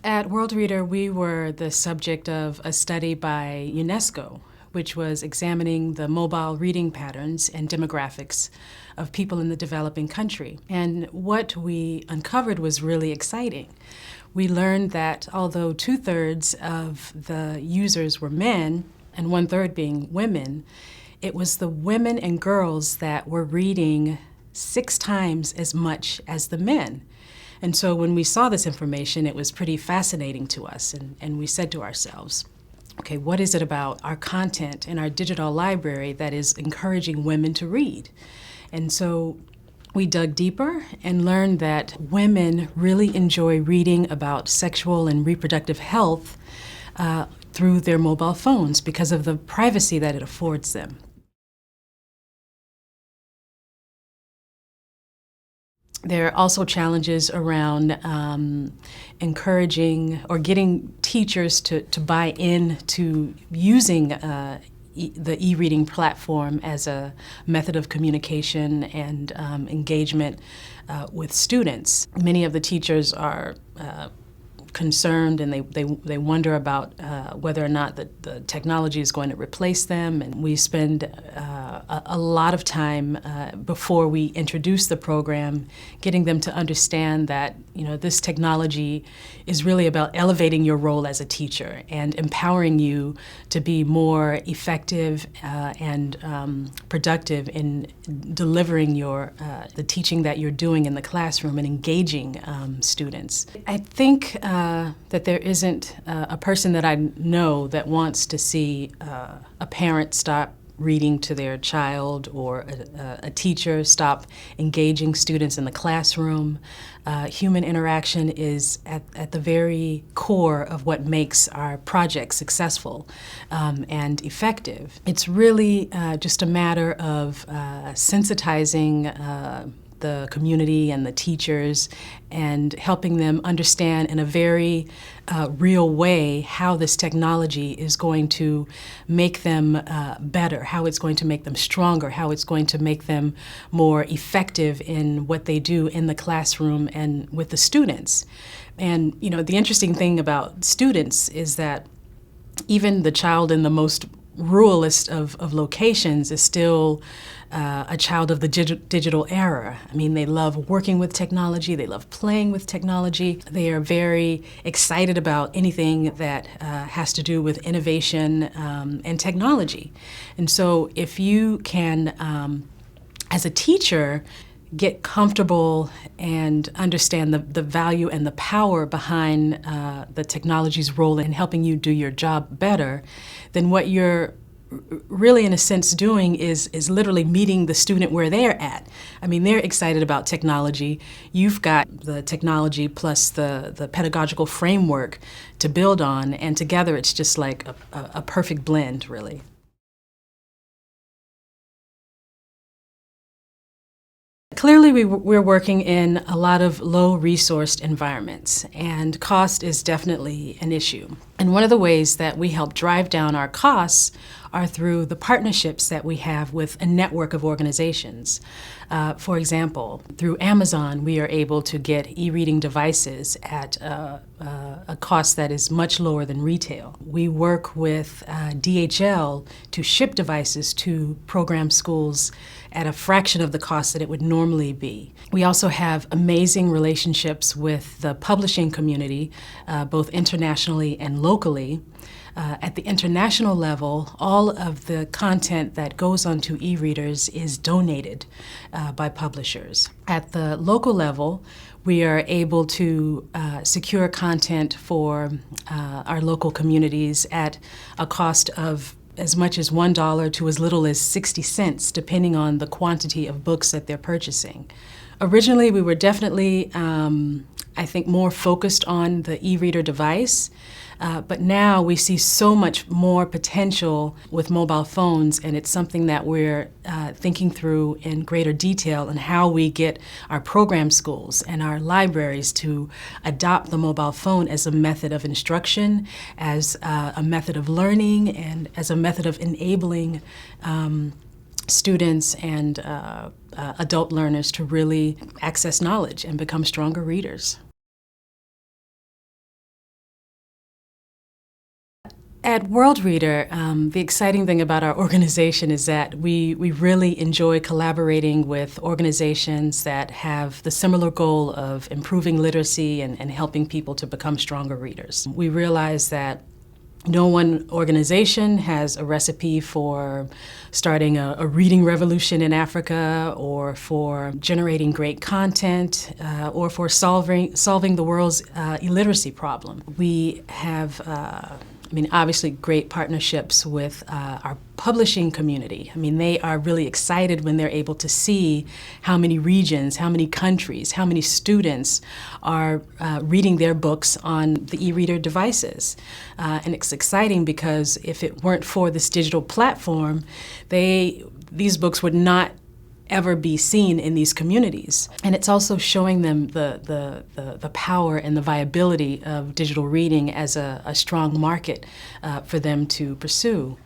At Worldreader, we were the subject of a study by UNESCO, which was examining the mobile reading patterns and demographics of people in the developing country. And what we uncovered was really exciting. We learned that although 2/3 of the users were men and 1/3 being women, it was the women and girls that were reading 6 times as much as the men. And so when we saw this information, it was pretty fascinating to us, and we said to ourselves, okay, what is it about our content in our digital library that is encouraging women to read? And so we dug deeper and learned that women really enjoy reading about sexual and reproductive health through their mobile phones because of the privacy that it affords them. There are also challenges around encouraging or getting teachers to buy into using the e-reading platform as a method of communication and engagement with students. Many of the teachers are concerned, and they wonder about whether or not the technology is going to replace them. And we spend a lot of time before we introduce the program getting them to understand that this technology is really about elevating your role as a teacher and empowering you to be more effective and productive in delivering the teaching that you're doing in the classroom and engaging students. I think that there isn't a person that I know that wants to see a parent stop reading to their child or a teacher stop engaging students in the classroom. Human interaction is at the very core of what makes our project successful and effective. It's really just a matter of sensitizing the community and the teachers and helping them understand in a very real way how this technology is going to make them better, how it's going to make them stronger, how it's going to make them more effective in what they do in the classroom and with the students. And the interesting thing about students is that even the child in the most ruralist of locations is still a child of the digital era. I mean, they love working with technology, they love playing with technology, they are very excited about anything that has to do with innovation and technology. And so if you can, as a teacher, get comfortable and understand the value and the power behind the technology's role in helping you do your job better, then what you're really, in a sense, doing is literally meeting the student where they're at. I mean, they're excited about technology. You've got the technology plus the pedagogical framework to build on, and together it's just like a perfect blend, really. Clearly, we're working in a lot of low-resourced environments, and cost is definitely an issue. And one of the ways that we help drive down our costs are through the partnerships that we have with a network of organizations. For example, through Amazon, we are able to get e-reading devices at a cost that is much lower than retail. We work with DHL to ship devices to program schools at a fraction of the cost that it would normally be. We also have amazing relationships with the publishing community, both internationally and locally. At the international level, all of the content that goes onto e-readers is donated by publishers. At the local level, we are able to secure content for our local communities at a cost of as much as $1 to as little as 60 cents, depending on the quantity of books that they're purchasing. Originally, we were definitely, I think, more focused on the e-reader device, but now we see so much more potential with mobile phones, and it's something that we're thinking through in greater detail on how we get our program schools and our libraries to adopt the mobile phone as a method of instruction, as a method of learning, and as a method of enabling students and adult learners to really access knowledge and become stronger readers. At Worldreader, the exciting thing about our organization is that we really enjoy collaborating with organizations that have the similar goal of improving literacy and helping people to become stronger readers. We realize that no one organization has a recipe for starting a reading revolution in Africa, or for generating great content, or for solving the world's illiteracy problem. We have obviously great partnerships with our publishing community. They are really excited when they're able to see how many regions, how many countries, how many students are reading their books on the e-reader devices. And it's exciting because if it weren't for this digital platform, these books would not ever be seen in these communities. And it's also showing them the power and the viability of digital reading as a strong market for them to pursue.